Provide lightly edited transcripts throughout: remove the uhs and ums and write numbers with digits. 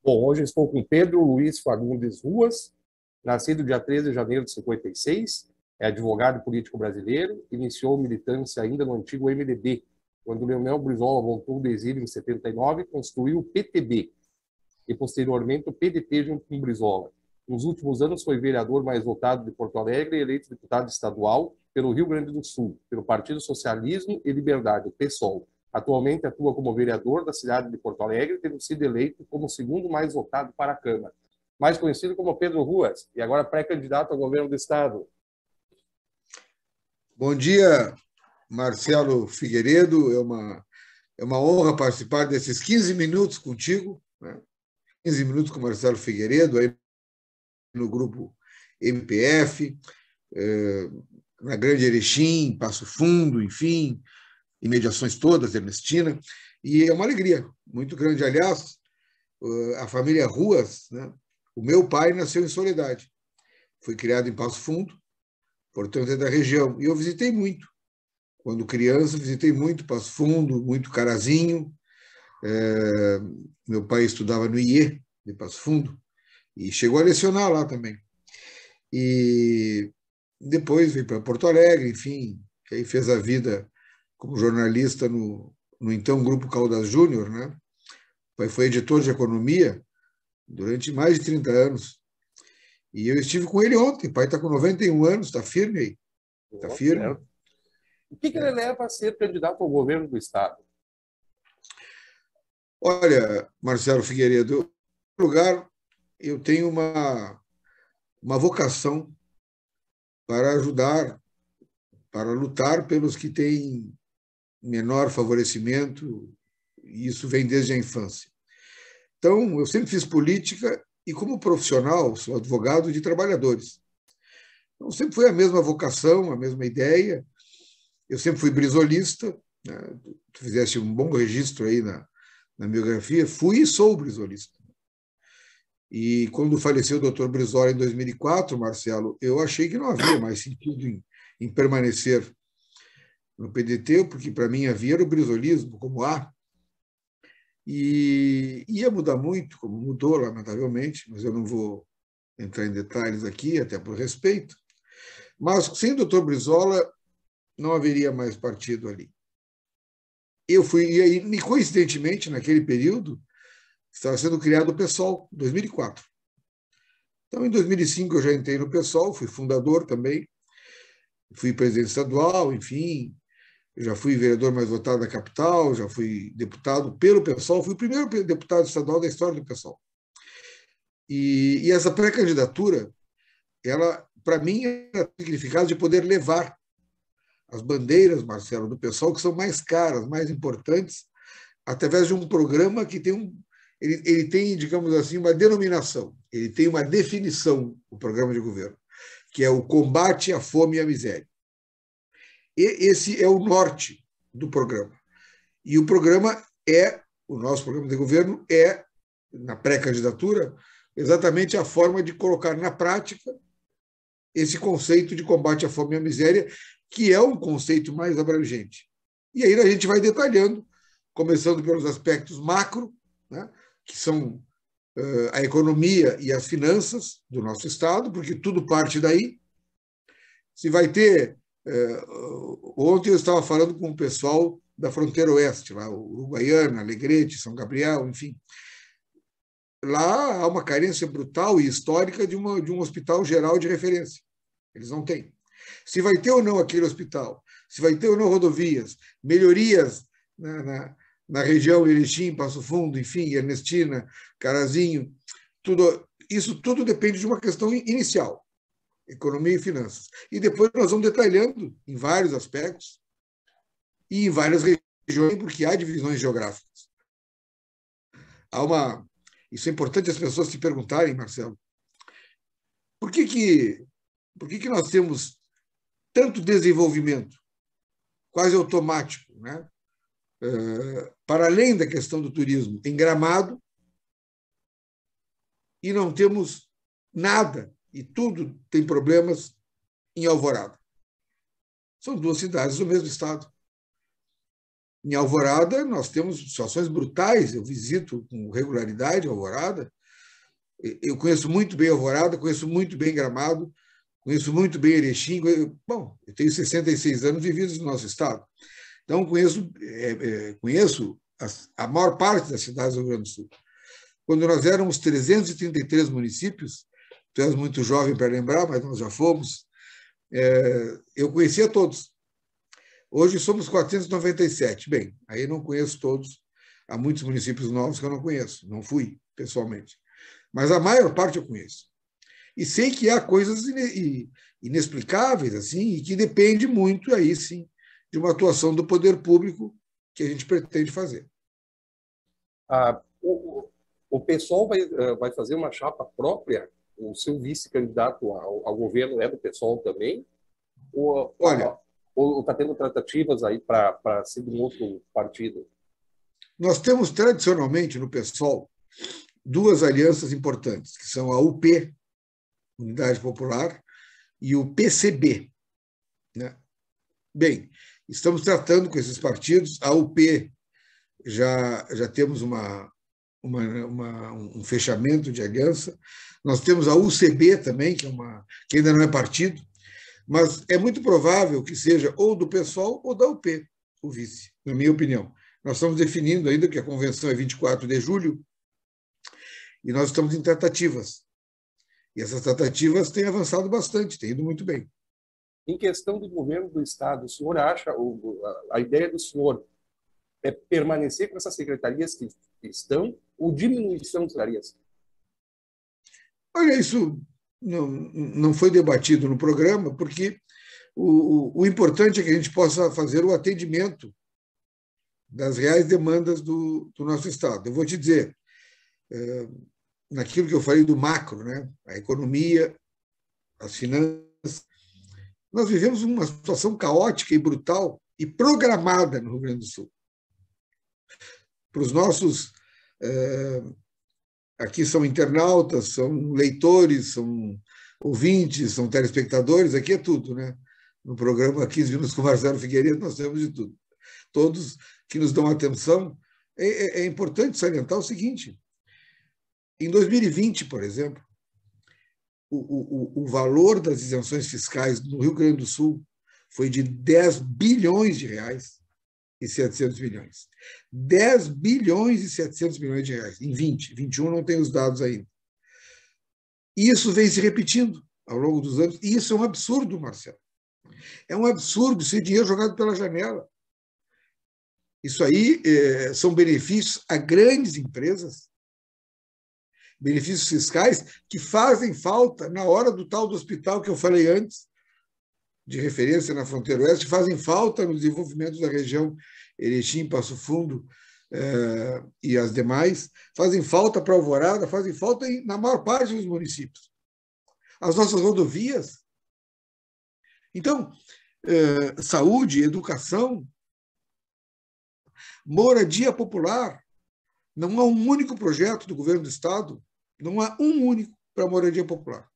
Bom, hoje estou com Pedro Luiz Fagundes Ruas, nascido dia 13 de janeiro de 56, é advogado político brasileiro, iniciou militância ainda no antigo MDB, quando Leonel Brizola voltou do exílio em 79 e construiu o PTB, e posteriormente o PDT junto com Brizola. Nos últimos anos foi vereador mais votado de Porto Alegre e eleito deputado estadual pelo Rio Grande do Sul, pelo Partido Socialismo e Liberdade, o PSOL. Atualmente atua como vereador da cidade de Porto Alegre, tendo sido eleito como o segundo mais votado para a Câmara. Mais conhecido como Pedro Ruas, e agora pré-candidato ao governo do Estado. Bom dia, Marcelo Figueiredo. É uma honra participar desses 15 minutos contigo, né? 15 minutos com o Marcelo Figueiredo, aí no grupo MPF, na Grande Erechim, Passo Fundo, enfim, imediações todas, Ernestina, e é uma alegria muito grande. Aliás, a família Ruas, né? O meu pai nasceu em Soledade, foi criado em Passo Fundo, portanto é da região, e eu visitei muito. Quando criança, visitei muito Passo Fundo, muito Carazinho. Meu pai estudava no IE de Passo Fundo e chegou a lecionar lá também. E depois veio para Porto Alegre, enfim, aí fez a vida como jornalista no então Grupo Caldas Júnior, né? Foi editor de economia durante mais de 30 anos. E eu estive com ele ontem. O pai está com 91 anos, está firme aí. Está firme. Certo. O que ele leva a ser candidato ao governo do Estado? Olha, Marcelo Figueiredo, em primeiro lugar, eu tenho uma vocação para ajudar, para lutar pelos que têm menor favorecimento, e isso vem desde a infância. Então, eu sempre fiz política e, como profissional, sou advogado de trabalhadores. Então, sempre foi a mesma vocação, a mesma ideia. Eu sempre fui brisolista, né? Tu fizeste um bom registro aí na biografia. Fui e sou brisolista. E quando faleceu o Dr. Brizola em 2004, Marcelo, eu achei que não havia mais sentido em permanecer no PDT, porque para mim havia o brisolismo como há. E ia mudar muito, como mudou, lamentavelmente, mas eu não vou entrar em detalhes aqui, até por respeito. Mas sem o Dr. Brizola, não haveria mais partido ali. Eu fui, e coincidentemente, naquele período, estava sendo criado o PSOL, em 2004. Então, em 2005, eu já entrei no PSOL, fui fundador também, fui presidente estadual, enfim, já fui vereador mais votado da capital, já fui deputado pelo PSOL, fui o primeiro deputado estadual da história do PSOL. E essa pré-candidatura, ela, para mim, era significado de poder levar as bandeiras, Marcelo, do PSOL, que são mais caras, mais importantes, através de um programa que tem ele tem, digamos assim, uma denominação, ele tem uma definição, o programa de governo, que é o combate à fome e à miséria. E esse é o norte do programa. E o programa o nosso programa de governo na pré-candidatura, exatamente a forma de colocar na prática esse conceito de combate à fome e à miséria, que é um conceito mais abrangente. E aí a gente vai detalhando, começando pelos aspectos macro, né, que são a economia e as finanças do nosso Estado, porque tudo parte daí. Se vai ter... Ontem eu estava falando com o pessoal da fronteira oeste, lá, Uruguaiana, Alegrete, São Gabriel, enfim. Lá há uma carência brutal e histórica de um hospital geral de referência. Eles não têm. Se vai ter ou não aquele hospital, se vai ter ou não rodovias, melhorias na região Erechim, Passo Fundo, enfim, Ernestina, Carazinho, isso tudo depende de uma questão inicial, economia e finanças. E depois nós vamos detalhando em vários aspectos e em várias regiões, porque há divisões geográficas. Isso é importante as pessoas se perguntarem, Marcelo, por que nós temos tanto desenvolvimento, quase automático, né? Para além da questão do turismo, em Gramado, e não temos nada, e tudo tem problemas em Alvorada. São duas cidades do mesmo estado. Em Alvorada, nós temos situações brutais, eu visito com regularidade Alvorada, Eu conheço muito bem Alvorada, conheço muito bem Gramado, conheço muito bem Erechim. Bom, eu tenho 66 anos vividos no nosso estado. Então, conheço a maior parte das cidades do Rio Grande do Sul. Quando nós éramos 333 municípios, tu és muito jovem para lembrar, mas nós já fomos, eu conhecia todos. Hoje somos 497. Bem, aí não conheço todos. Há muitos municípios novos que eu não conheço, não fui pessoalmente. Mas a maior parte eu conheço. E sei que há coisas inexplicáveis, assim, e que depende muito, aí sim, de uma atuação do poder público que a gente pretende fazer. O PSOL vai fazer uma chapa própria? O seu vice-candidato ao governo é do PSOL também? Olha, ou está tendo tratativas aí para ser de um outro partido? Nós temos tradicionalmente no PSOL duas alianças importantes, que são a UP, Unidade Popular, e o PCB. Né? Bem, estamos tratando com esses partidos. A UP já temos um fechamento de aliança. Nós temos a UCB também, que ainda não é partido, mas é muito provável que seja ou do PSOL ou da UP, o vice, na minha opinião. Nós estamos definindo ainda que a convenção é 24 de julho e nós estamos em tratativas. E essas tratativas têm avançado bastante, têm ido muito bem. Em questão do governo do Estado, o senhor acha, a ideia do senhor é permanecer com essas secretarias que estão ou diminuir as secretarias? Olha, isso não foi debatido no programa, porque o importante é que a gente possa fazer o atendimento das reais demandas do nosso Estado. Eu vou te dizer, naquilo que eu falei do macro, né? A economia, as finanças, nós vivemos uma situação caótica e brutal e programada no Rio Grande do Sul. Para os nossos... aqui são internautas, são leitores, são ouvintes, são telespectadores, aqui é tudo, né? No programa 15 Minutos com Marcelo Figueiredo, nós temos de tudo. Todos que nos dão atenção. É importante salientar o seguinte: em 2020, por exemplo, o valor das isenções fiscais no Rio Grande do Sul foi de 10 bilhões de reais e 700 milhões. 10 bilhões e 700 milhões de reais. Em 20, 21 não tem os dados ainda. E isso vem se repetindo ao longo dos anos. E isso é um absurdo, Marcelo. É um absurdo esse dinheiro jogado pela janela. Isso aí são benefícios a grandes empresas, benefícios fiscais que fazem falta na hora do tal do hospital que eu falei antes, de referência na fronteira oeste, fazem falta no desenvolvimento da região Erechim, Passo Fundo e as demais, fazem falta para Alvorada, fazem falta na maior parte dos municípios. As nossas rodovias. Então, saúde, educação, moradia popular. Não há um único projeto do governo do Estado, não há um único para a moradia popular.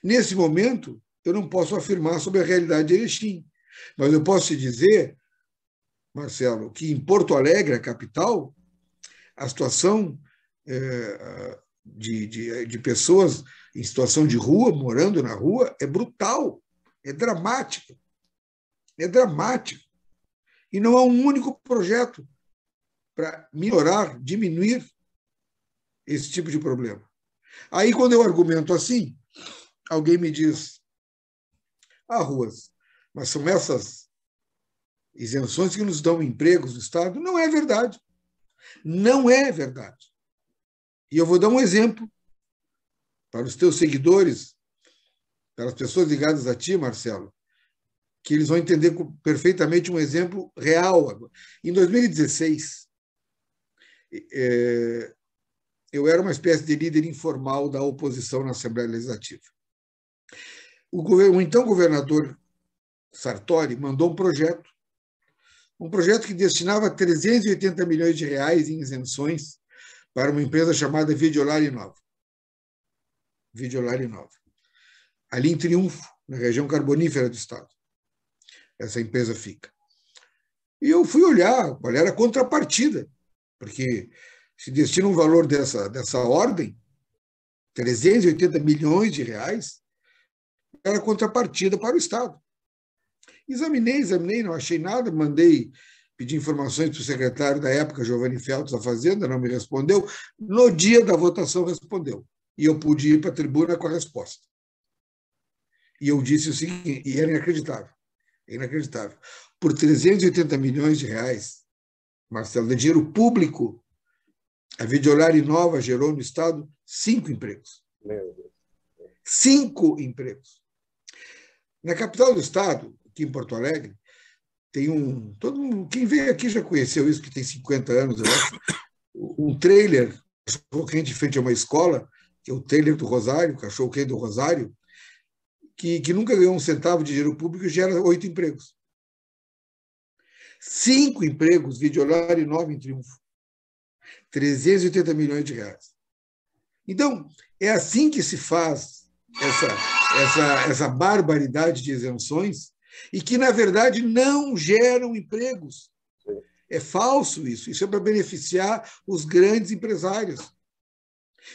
Nesse momento, eu não posso afirmar sobre a realidade de Erechim, mas eu posso te dizer, Marcelo, que em Porto Alegre, a capital, a situação de pessoas em situação de rua, morando na rua, é brutal, é dramático. É dramático. E não há um único projeto para melhorar, diminuir esse tipo de problema. Aí, quando eu argumento assim, alguém me diz: Ruas, mas são essas isenções que nos dão empregos no Estado? Não é verdade. Não é verdade. E eu vou dar um exemplo para os teus seguidores, para as pessoas ligadas a ti, Marcelo, que eles vão entender perfeitamente um exemplo real. Em 2016, eu era uma espécie de líder informal da oposição na Assembleia Legislativa. O então governador Sartori mandou um projeto que destinava 380 milhões de reais em isenções para uma empresa chamada Videolari Nova. Videolari Nova. Ali em Triunfo, na região carbonífera do Estado. Essa empresa fica. E eu fui olhar qual era a contrapartida, porque se destina um valor dessa ordem, 380 milhões de reais, era contrapartida para o Estado. Examinei, não achei nada, mandei pedir informações para o secretário da época, Giovanni Feltos, da Fazenda, não me respondeu. No dia da votação, respondeu. E eu pude ir para a tribuna com a resposta. E eu disse o seguinte, e era inacreditável. Por 380 milhões de reais, Marcelo, de dinheiro público, a Videolare Nova gerou no Estado 5 empregos. 5 empregos. Na capital do Estado, aqui em Porto Alegre, tem todo mundo, quem veio aqui já conheceu isso, que tem 50 anos, eu acho, um trailer, cachorro-quente de frente a uma escola, que é o trailer do Rosário, cachorro-quente do Rosário, que nunca ganhou um centavo de dinheiro público e gera 8 empregos. 5 empregos, Videolare Nova em Triunfo. 380 milhões de reais. Então, é assim que se faz essa barbaridade de isenções e que, na verdade, não geram empregos. É falso isso. Isso é para beneficiar os grandes empresários.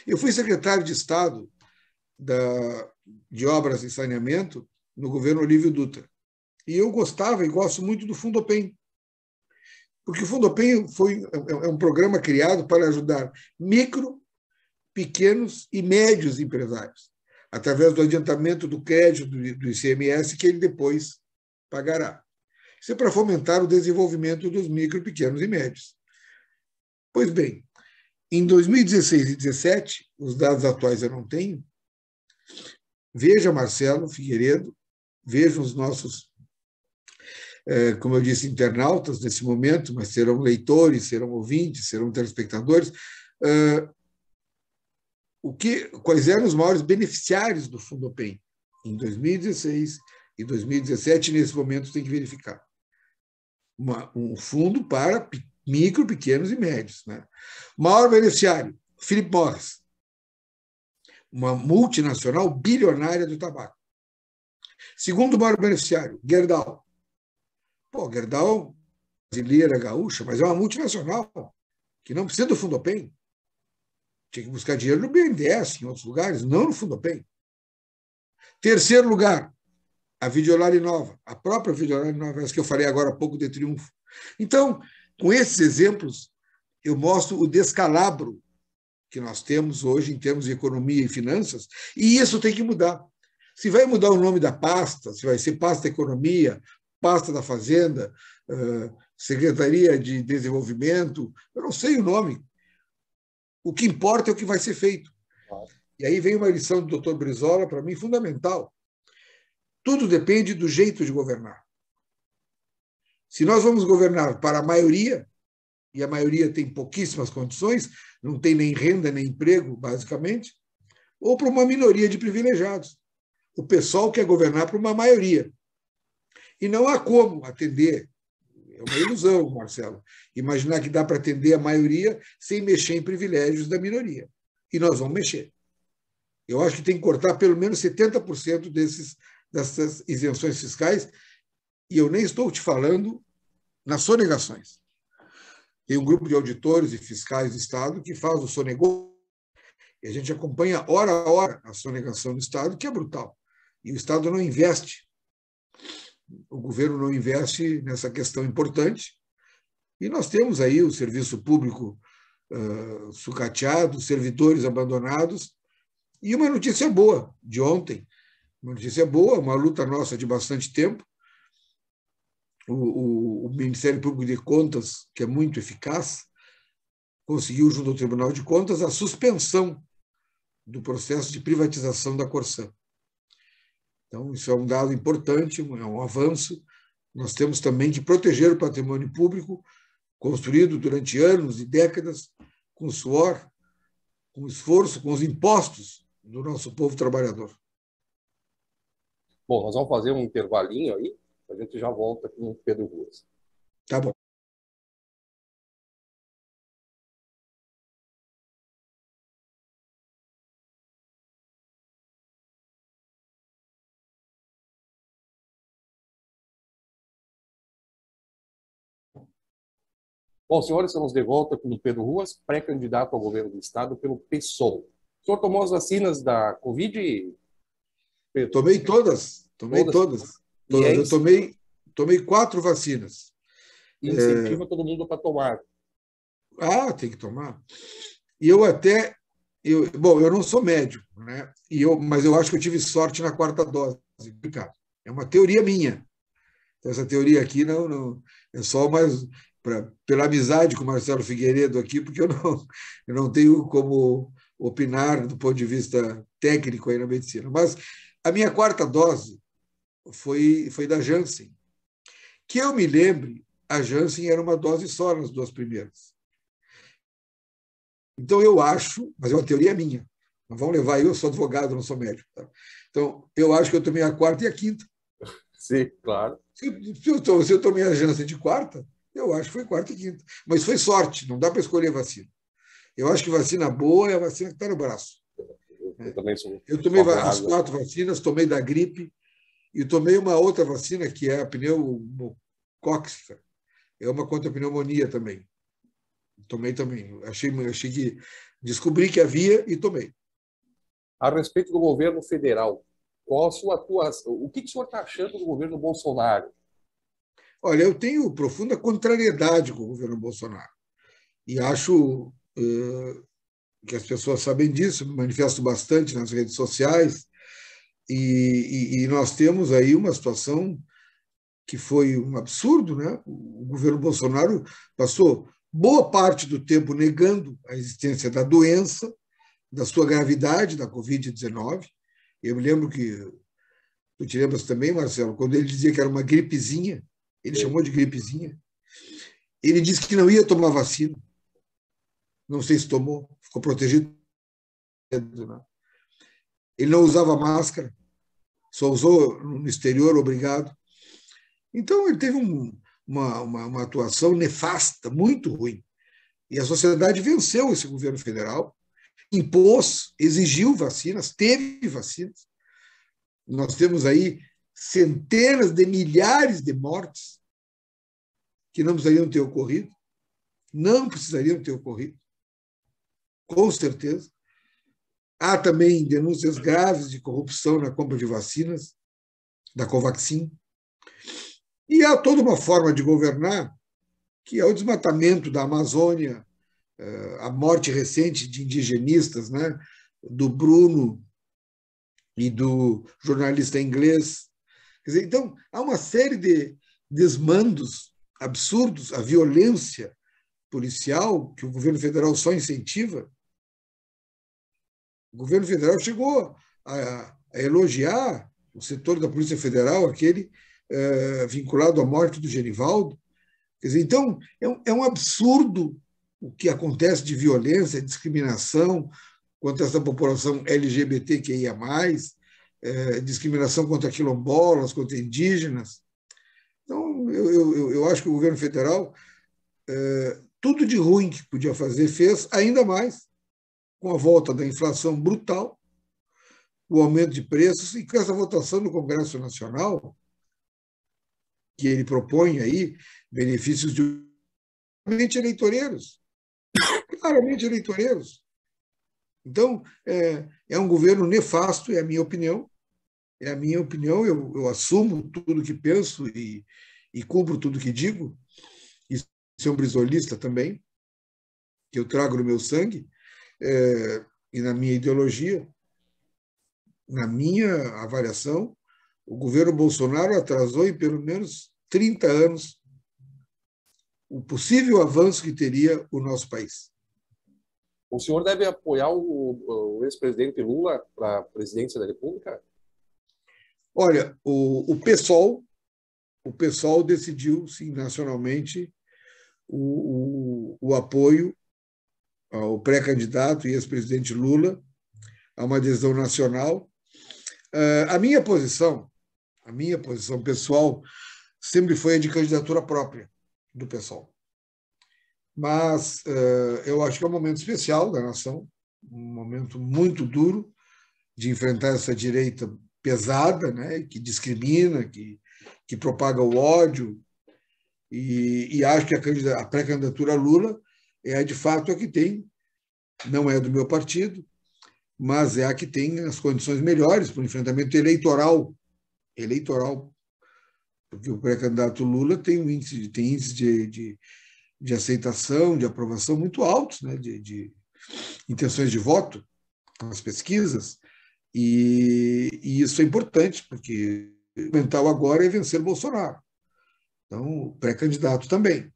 Eu fui secretário de Estado de Obras e Saneamento no governo Olívio Dutra. E eu gostava e gosto muito do Fundopem. Porque o Fundopem é um programa criado para ajudar micro, pequenos e médios empresários, através do adiantamento do crédito do ICMS, que ele depois pagará. Isso é para fomentar o desenvolvimento dos micro, pequenos e médios. Pois bem, em 2016 e 2017, os dados atuais eu não tenho, veja Marcelo Figueiredo, veja os nossos, como eu disse, internautas nesse momento, mas serão leitores, serão ouvintes, serão telespectadores, quais eram os maiores beneficiários do Fundopem em 2016 e 2017, nesse momento tem que verificar. Um fundo para micro, pequenos e médios. Né? Maior beneficiário, Philip Morris, uma multinacional bilionária do tabaco. Segundo maior beneficiário, Gerdau. Gerdau, brasileira, gaúcha, mas é uma multinacional que não precisa do Fundopem. Tinha que buscar dinheiro no BNDES, em outros lugares, não no Fundopem. Terceiro lugar, a Videolare Nova, a própria Videolare Nova, essa que eu falei agora há pouco de Triunfo. Então, com esses exemplos, eu mostro o descalabro que nós temos hoje em termos de economia e finanças, e isso tem que mudar. Se vai mudar o nome da pasta, se vai ser pasta Economia, pasta da Fazenda, Secretaria de Desenvolvimento, eu não sei o nome. O que importa é o que vai ser feito. E aí vem uma lição do Dr. Brizola, para mim, fundamental. Tudo depende do jeito de governar. Se nós vamos governar para a maioria, e a maioria tem pouquíssimas condições, não tem nem renda nem emprego, basicamente, ou para uma minoria de privilegiados. O pessoal quer governar para uma maioria. E não há como atender. É uma ilusão, Marcelo, imaginar que dá para atender a maioria sem mexer em privilégios da minoria. E nós vamos mexer. Eu acho que tem que cortar pelo menos 70% dessas isenções fiscais, e eu nem estou te falando nas sonegações. Tem um grupo de auditores e fiscais do Estado que faz o sonegou, e a gente acompanha hora a hora a sonegação do Estado, que é brutal. E o Estado não investe, o governo não investe nessa questão importante, e nós temos aí o serviço público sucateado, servidores abandonados, e uma notícia boa de ontem, uma notícia boa, uma luta nossa de bastante tempo, o Ministério Público de Contas, que é muito eficaz, conseguiu, junto ao Tribunal de Contas, a suspensão do processo de privatização da Corsã. Então, isso é um dado importante, é um avanço. Nós temos também que proteger o patrimônio público, construído durante anos e décadas, com suor, com esforço, com os impostos do nosso povo trabalhador. Bom, nós vamos fazer um intervalinho aí, a gente já volta com o Pedro Ruas. Tá bom. Bom, senhores, estamos de volta com o Pedro Ruas, pré-candidato ao governo do Estado pelo PSOL. O senhor tomou as vacinas da Covid, Pedro? Tomei todas. E Eu tomei 4 vacinas. incentiva todo mundo para tomar. Tem que tomar. E eu até... eu não sou médico, né? Mas eu acho que eu tive sorte na 4ª dose. É uma teoria minha. Essa teoria aqui não é só mais pela amizade com o Marcelo Figueiredo aqui, porque eu não tenho como opinar do ponto de vista técnico aí na medicina. Mas a minha 4ª dose foi da Janssen. Que eu me lembre, a Janssen era uma dose só nas 2 primeiras. Então, eu acho, mas é uma teoria minha, não vão levar, eu sou advogado, não sou médico. Tá? Então, eu acho que eu tomei a 4ª e a 5ª. Sim, claro. Se eu tomei a Janssen de 4ª, eu acho que foi 4ª e 5ª. Mas foi sorte, não dá para escolher vacina. Eu acho que vacina boa é a vacina que está no braço. Eu também sou. Eu tomei as 4 vacinas, tomei da gripe e tomei uma outra vacina que é a pneumocócica. É uma contra a pneumonia também. Tomei também. Achei que descobri que havia e tomei. A respeito do governo federal, qual a sua atuação? O que o senhor está achando do governo Bolsonaro? Olha, eu tenho profunda contrariedade com o governo Bolsonaro. E acho que as pessoas sabem disso, me manifesto bastante nas redes sociais. E nós temos aí uma situação que foi um absurdo, né? O governo Bolsonaro passou boa parte do tempo negando a existência da doença, da sua gravidade, da Covid-19. Eu me lembro que, tu te lembras também, Marcelo, quando ele dizia que era uma gripezinha, ele chamou de gripezinha, ele disse que não ia tomar vacina. Não sei se tomou, ficou protegido. Ele não usava máscara, só usou no exterior, obrigado. Então, ele teve uma atuação nefasta, muito ruim. E a sociedade venceu esse governo federal, impôs, exigiu vacinas, teve vacinas. Nós temos aí centenas de milhares de mortes que não precisariam ter ocorrido. Não precisariam ter ocorrido. Com certeza. Há também denúncias graves de corrupção na compra de vacinas, da Covaxin. E há toda uma forma de governar, que é o desmatamento da Amazônia, a morte recente de indigenistas, né, do Bruno e do jornalista inglês. Quer dizer, então, há uma série de desmandos absurdos, a violência policial, que o governo federal só incentiva. O governo federal chegou a elogiar o setor da Polícia Federal, aquele vinculado à morte do Genivaldo. Quer dizer, então, é um absurdo o que acontece de violência, discriminação contra essa população LGBTQIA+, discriminação contra quilombolas, contra indígenas. Então, eu acho que o governo federal, tudo de ruim que podia fazer, fez, ainda mais com a volta da inflação brutal, o aumento de preços, e com essa votação no Congresso Nacional, que ele propõe aí benefícios claramente eleitoreiros. Claramente eleitoreiros. Então, é um governo nefasto, é a minha opinião. É a minha opinião, eu assumo tudo que penso e cumpro tudo que digo. E sou um brisolista também, que eu trago no meu sangue e na minha ideologia. Na minha avaliação, o governo Bolsonaro atrasou em pelo menos 30 anos o possível avanço que teria o nosso país. O senhor deve apoiar o ex-presidente Lula para a presidência da República? Olha, o PSOL decidiu, sim, nacionalmente, o apoio ao pré-candidato e ex-presidente Lula, a uma adesão nacional. A minha posição pessoal sempre foi a de candidatura própria do PSOL. Mas eu acho que é um momento especial da nação, um momento muito duro de enfrentar essa direita pesada, né, que discrimina, que propaga o ódio. E acho que a pré-candidatura Lula é, de fato, a que tem, não é do meu partido, mas é a que tem as condições melhores para o enfrentamento eleitoral, porque o pré-candidato Lula tem índice de aceitação, de aprovação muito altos, né, de intenções de voto nas pesquisas, e isso é importante, porque o fundamental agora é vencer Bolsonaro. Então, o pré-candidato também.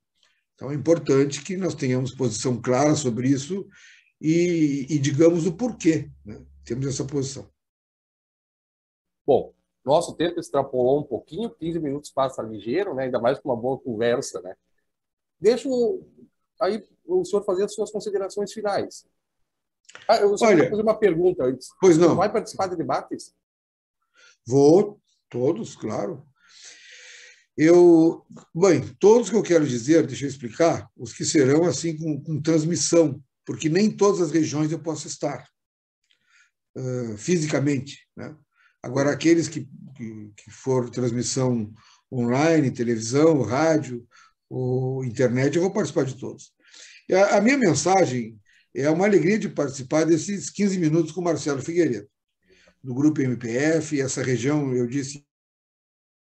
Então, é importante que nós tenhamos posição clara sobre isso e digamos o porquê, né? Temos essa posição. Bom, nosso tempo extrapolou um pouquinho, 15 minutos passa ligeiro, né? Ainda mais com uma boa conversa, né? Deixo aí o senhor fazer as suas considerações finais. Eu só quero Olha, fazer uma pergunta antes. pois O senhor vai não, participar de debates? vou, todos, claro. Bem, todos que eu quero dizer, deixa eu explicar, os que serão assim com transmissão, porque nem todas as regiões eu posso estar fisicamente, né? Agora, aqueles que for transmissão online, televisão, rádio ou internet, eu vou participar de todos. E a minha mensagem é uma alegria de participar desses 15 minutos com o Marcelo Figueiredo, do Grupo MPF. Essa região, eu disse,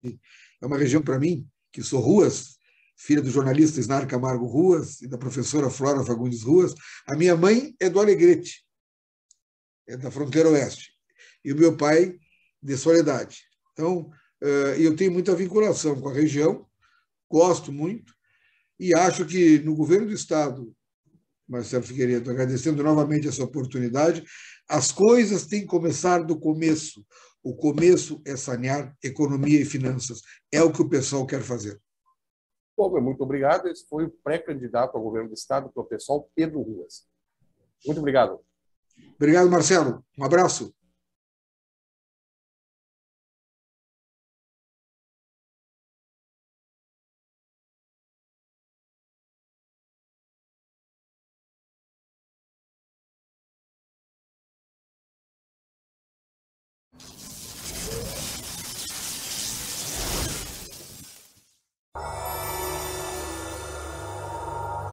é uma região para mim, que sou Ruas, filha do jornalista Isnar Camargo Ruas e da professora Flora Fagundes Ruas. A minha mãe é do Alegrete, é da fronteira oeste, e o meu pai de Soledade. Então, eu tenho muita vinculação com a região, gosto muito, e acho que no governo do Estado, Marcelo Figueiredo, agradecendo novamente essa oportunidade, as coisas têm que começar do começo. O começo é sanear economia e finanças. É o que o pessoal quer fazer. Bom, muito obrigado. Esse foi o pré-candidato ao governo do Estado, o professor Pedro Ruas. Muito obrigado. Obrigado, Marcelo. Um abraço.